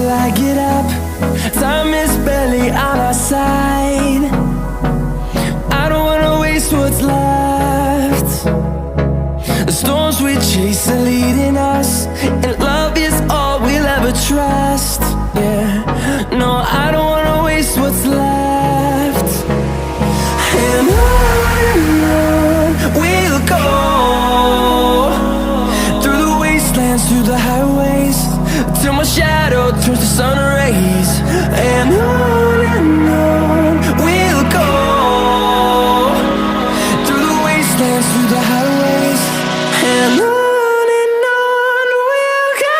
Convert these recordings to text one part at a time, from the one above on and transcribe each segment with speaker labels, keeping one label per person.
Speaker 1: till I get up. Time is barely on our side. I don't wanna waste what's left. The storms we chase are leading us, and love is all we'll ever trust. Yeah, no, I don't wanna waste what's left. And on we'll go, through the wastelands, through the highways, till my shadow turns to sun rays. And on we'll go, through the wastelands, through the highways, and on we'll go.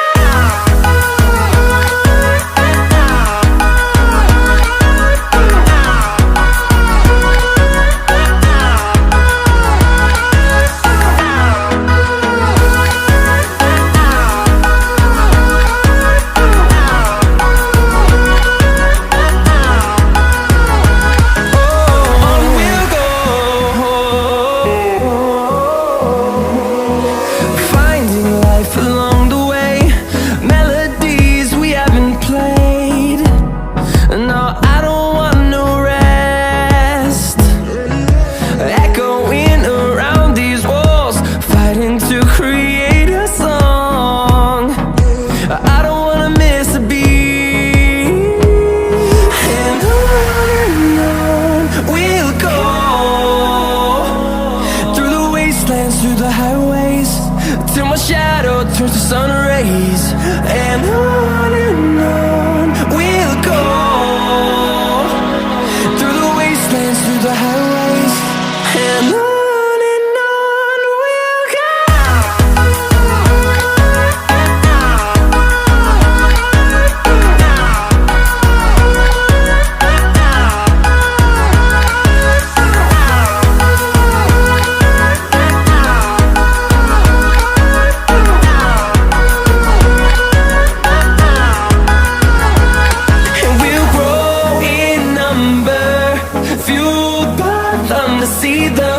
Speaker 1: Along the way, melodies we haven't played. No, I don't want no rest. Echoing around these walls, fighting to create a song. I don't wanna miss a beat. And on we'll go, through the wastelands, through the highways, till my shadow turns to sun rays. And on we'll go, through the wastelands, through the highways, and on we'll go. Fueled by them to see the